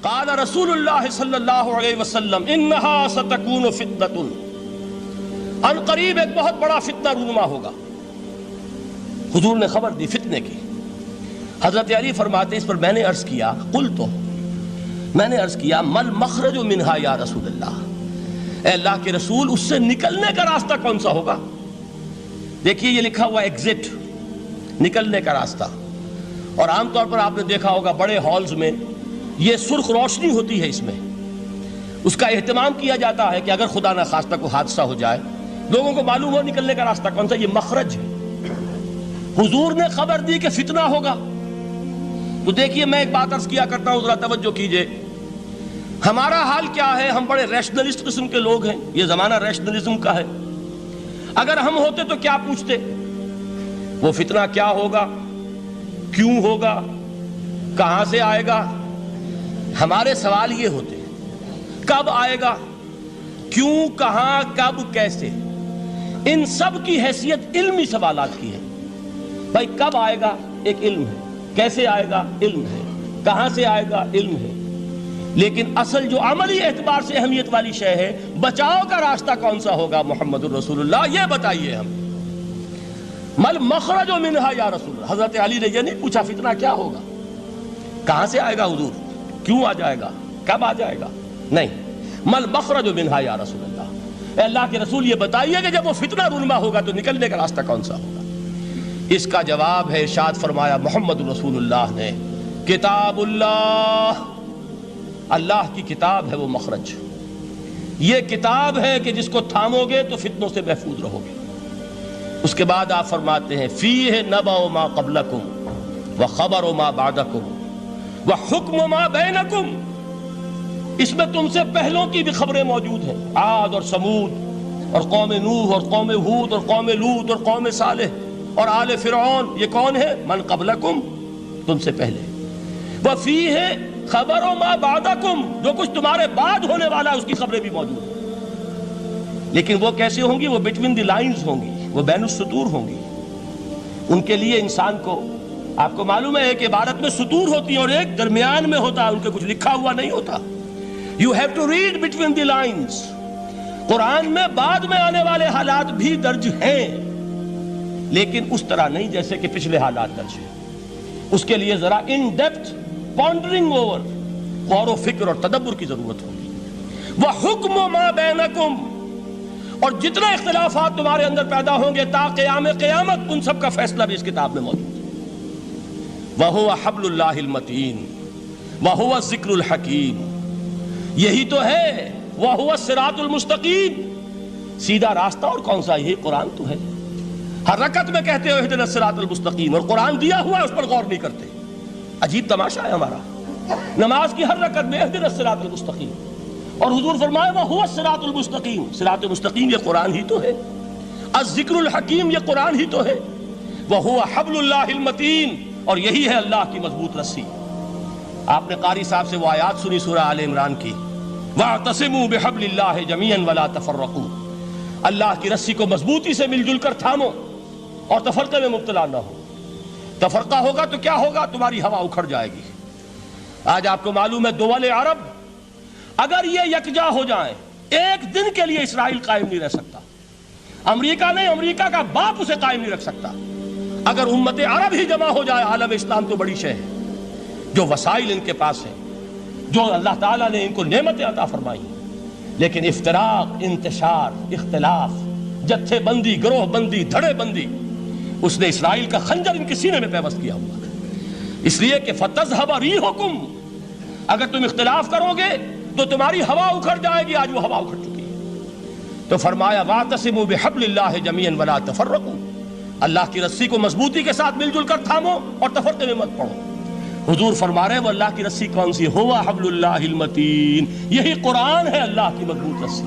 قال رسول اللہ صلی اللہ علیہ وسلم انہا ستکون فتنۃ، ان قریب ایک بہت بڑا فتنہ رونما ہوگا۔ حضور نے خبر دی فتنے کی۔ حضرت علی فرماتے اس پر میں نے عرض کیا، قلت، میں نے عرض کیا مل مخرج منہا یا رسول اللہ، اے اللہ کے رسول اس سے نکلنے کا راستہ کون سا ہوگا؟ دیکھیے یہ لکھا ہوا ایگزٹ، نکلنے کا راستہ، اور عام طور پر آپ نے دیکھا ہوگا بڑے ہالز میں یہ سرخ روشنی ہوتی ہے، اس میں اس کا اہتمام کیا جاتا ہے کہ اگر خدا نہ خواستہ کوئی حادثہ ہو جائے لوگوں کو معلوم ہو نکلنے کا راستہ کون سا، یہ مخرج ہے۔ حضور نے خبر دی کہ فتنہ ہوگا۔ تو دیکھیے میں ایک بات عرض کیا کرتا ہوں، ذرا توجہ کیجئے، ہمارا حال کیا ہے؟ ہم بڑے ریشنلسٹ قسم کے لوگ ہیں، یہ زمانہ ریشنلزم کا ہے۔ اگر ہم ہوتے تو کیا پوچھتے؟ وہ فتنہ کیا ہوگا، کیوں ہوگا، کہاں سے آئے گا؟ ہمارے سوال یہ ہوتے ہیں، کب آئے گا، کیوں، کہاں، کب، کیسے؟ ان سب کی حیثیت علمی سوالات کی ہے۔ بھائی کب آئے گا ایک علم ہے، کیسے آئے گا علم ہے، کہاں سے آئے گا علم ہے، لیکن اصل جو عملی اعتبار سے اہمیت والی شے ہے، بچاؤ کا راستہ کون سا ہوگا محمد الرسول اللہ، یہ بتائیے ہم۔ مل مخرج منہا یا رسول اللہ، حضرت علی نے یہ نہیں پوچھا فتنہ کیا ہوگا، کہاں سے آئے گا حضور، کیوں آ جائے گا، کب آ جائے گا، نہیں، مل مخرج منہا یا رسول اللہ، اے اللہ کے رسول یہ بتائیے کہ جب وہ فتنہ رونما ہوگا تو نکلنے کا راستہ کون سا ہوگا؟ اس کا جواب ہے، ارشاد فرمایا محمد رسول اللہ نے، کتاب اللہ، اللہ کی کتاب ہے وہ مخرج، یہ کتاب ہے کہ جس کو تھامو گے تو فتنوں سے محفوظ رہو گے۔ اس کے بعد آپ فرماتے ہیں فیہ نبأ ما قبلکم وخبر ما بعدکم وحکم ما بینکم، اس میں تم سے پہلوں کی بھی خبریں موجود ہیں، عاد اور سمود اور قوم نوح اور قوم ہود اور قوم لوط اور قوم صالح اور آل فرعون، یہ کون ہے؟ من قبلکم، تم سے پہلے، وفیہ خبر ما بعدکم، جو کچھ تمہارے بعد ہونے والا ہے اس کی خبریں بھی موجود ہیں، لیکن وہ کیسے ہوں گی؟ وہ بٹوین دی لائنز ہوں گی، وہ بین السطور ہوں گی۔ ان کے لیے انسان کو، آپ کو معلوم ہے کہ عبارت میں سطور ہوتی ہیں اور ایک درمیان میں ہوتا ہے، ان کے کچھ لکھا ہوا نہیں ہوتا۔ You have to read between the lines۔ قرآن میں بعد میں آنے والے حالات بھی درج ہیں، لیکن اس طرح نہیں جیسے کہ پچھلے حالات درج ہیں۔ اس کے لیے ذرا ان ڈیپتھ پونڈرنگ اوور، غور و فکر اور تدبر کی ضرورت ہوگی۔ وَحُکْمُ مَا بَيْنَكُمْ، اور جتنے اختلافات تمہارے اندر پیدا ہوں گے تا قیام قیامت، ان سب کا فیصلہ بھی اس کتاب میں موجود ہے۔ وَهُوَ حَبْلُ اللَّهِ الْمَتِينُ وَهُوَ الذِّكْرُ الْحَكِيمُ، یہی تو ہے، وَهُوَ الصِّرَاطُ الْمُسْتَقِيمُ، سیدھا راستہ اور کون سا؟ یہی قرآن تو ہے۔ ہر رکعت میں کہتے ہو اہدنا الصراط المستقیم، اور قرآن دیا ہوا ہے اس پر غور نہیں کرتے۔ عجیب تماشا ہے ہمارا، نماز کی ہر رکعت میں اہدنا الصراط المستقیم، اور حضور فرمائے وَهُوَ الصراط المستقیم، صراط مستقیم یہ قرآن ہی تو ہے، الذکر الحکیم یہ قرآن ہی تو ہے، وَهُوَ حبل اللہ المتین، اور یہی ہے اللہ کی مضبوط رسی۔ آپ نے قاری صاحب سے وہ آیات سنی سورہ آل عمران کی، وَاعْتَصِمُوا بِحَبْلِ اللَّهِ جَمِيعًا وَلَا تَفَرَّقُوا، اللہ کی رسی کو مضبوطی سے مل جل کر تھامو اور تفرقے میں مبتلا نہ ہو۔ تفرقہ ہوگا تو کیا ہوگا؟ تمہاری ہوا اکھڑ جائے گی۔ آج آپ کو معلوم ہے دول عرب اگر یہ یکجا ہو جائیں، ایک دن کے لیے اسرائیل قائم نہیں رہ سکتا، امریکہ نہیں، امریکہ کا باپ اسے قائم نہیں رکھ سکتا۔ اگر امت عرب ہی جمع ہو جائے، عالم اسلام تو بڑی شے ہے، جو وسائل ان کے پاس ہیں، جو اللہ تعالیٰ نے ان کو نعمتیں عطا فرمائی ہیں، لیکن افتراق، انتشار، اختلاف، جتھے بندی، گروہ بندی، دھڑے بندی، اس نے اسرائیل کا خنجر ان کے سینے میں پیوست کیا ہوا ہے۔ اس لیے کہ فَتَذْهَبَ رِيحُكُمْ، اگر تم اختلاف کرو گے تو تمہاری ہوا اکھڑ جائے گی، آج وہ ہوا اکھڑ چکی ہے۔ تو فرمایا وَاعْتَصِمُوا بِحَبْلِ اللَّهِ جَمِيعًا وَلَا تَفَرَّقُوا، اللہ کی رسی کو مضبوطی کے ساتھ مل جل کر تھامو اور تفرقے میں مت پڑو۔ حضور فرما رہے ہیں وہ اللہ کی رسی کون سی؟ ہوا حبل اللہ المتین، یہی قرآن ہے اللہ کی مضبوط رسی۔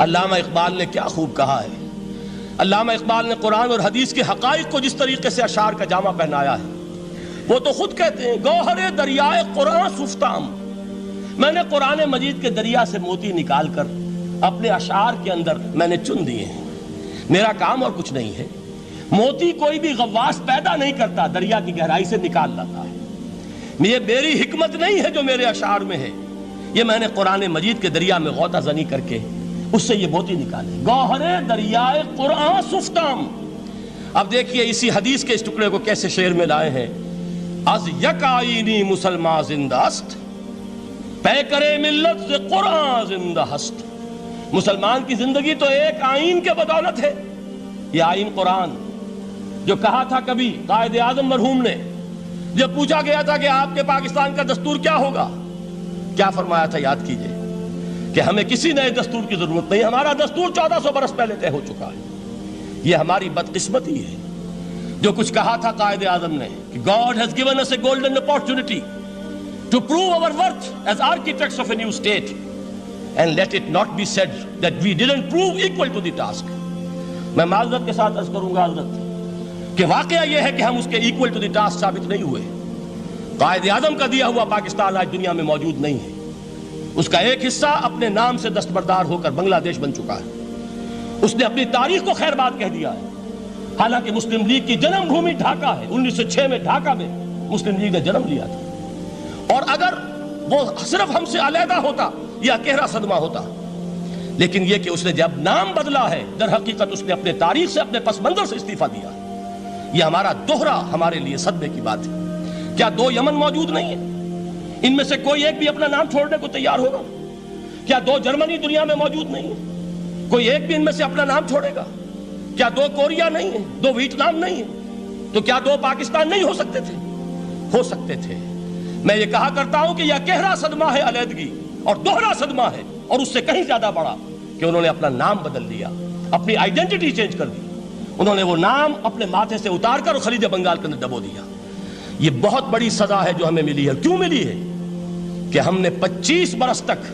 علامہ اقبال نے کیا خوب کہا ہے، علامہ اقبال نے قرآن اور حدیث کے حقائق کو جس طریقے سے اشعار کا جامع پہنایا ہے، وہ تو خود کہتے ہیں گوہر دریائے قرآن سفتام، میں نے قرآن مجید کے دریا سے موتی نکال کر اپنے اشعار کے اندر میں نے چن دیے ہیں، میرا کام اور کچھ نہیں ہے۔ موتی کوئی بھی غواص پیدا نہیں کرتا، دریا کی گہرائی سے نکال لاتا ہے، یہ میری حکمت نہیں ہے جو میرے اشعار میں ہے، یہ میں نے قرآن مجید کے دریا میں غوطہ زنی کر کے اس سے یہ موتی نکالے، گوہر دریائے قرآن سفتام۔ اب دیکھیے اسی حدیث کے اس ٹکڑے کو کیسے شعر میں لائے ہیں۔ از یک آئینی مسلمان زندہ است، پیکرے ملت سے قرآن زندہ ہست۔ مسلمان کی زندگی تو ایک آئین کے بدولت ہے، یہ آئین قرآن، جو کہا تھا کبھی قائد اعظم مرحوم نے جب پوچھا گیا تھا کہ آپ کے پاکستان کا دستور کیا ہوگا، کیا فرمایا تھا یاد کیجئے کہ ہمیں کسی نئے دستور کی ضرورت نہیں، ہمارا دستور 1400 برس پہلے طے ہو چکا ہے۔ یہ ہماری بدقسمتی ہے جو کچھ کہا تھا قائد اعظم نے کہ God has given us a golden opportunity to prove our worth as architects of a new state and let it not be said that we didn't prove equal to the task۔ میں معذرت کے ساتھ عرض کروں گا حضرت کہ واقعہ یہ ہے کہ ہم اس کے ایکول ٹو دی ٹاسک ثابت نہیں ہوئے۔ قائد اعظم کا دیا ہوا پاکستان آج دنیا میں موجود نہیں ہے، اس کا ایک حصہ اپنے نام سے دستبردار ہو کر بنگلہ دیش بن چکا ہے، اس نے اپنی تاریخ کو خیر بات کہہ دیا ہے، حالانکہ مسلم لیگ کی جنم بھومی ڈھاکہ ہے، 1906 میں ڈھاکہ میں مسلم لیگ نے جنم لیا تھا، اور اگر وہ صرف ہم سے علیحدہ ہوتا یہ اکیرا صدمہ ہوتا، لیکن یہ کہ اس نے جب نام بدلا ہے در حقیقت اس نے اپنے تاریخ سے اپنے پس منظر سے استعفیٰ دیا۔ یہ ہمارا دوہرا ہمارے لیے صدمے کی بات ہے۔ کیا 2 یمن موجود نہیں ہیں؟ ان میں سے کوئی ایک بھی اپنا نام چھوڑنے کو تیار ہوگا؟ کیا 2 جرمنی دنیا میں موجود نہیں ہیں؟ کوئی ایک بھی ان میں سے اپنا نام چھوڑے گا؟ کیا 2 کوریا نہیں ہیں؟ 2 ویتنام نہیں ہیں؟ تو کیا 2 پاکستان نہیں ہو سکتے تھے؟ ہو سکتے تھے۔ میں یہ کہا کرتا ہوں کہ یہ اکیرا صدمہ ہے علیحدگی، اور دوہرا صدمہ ہے، اور اس سے کہیں زیادہ بڑا کہ انہوں نے اپنا نام بدل دیا، اپنی آئیڈینٹی چینج کر دی، انہوں نے وہ نام اپنے ماتھے سے اتار کر خلیج بنگال کے اندر دبو دیا۔ یہ بہت بڑی سزا ہے جو ہمیں ملی ہے۔ کیوں ملی ہے؟ کہ ہم نے 25 برس تک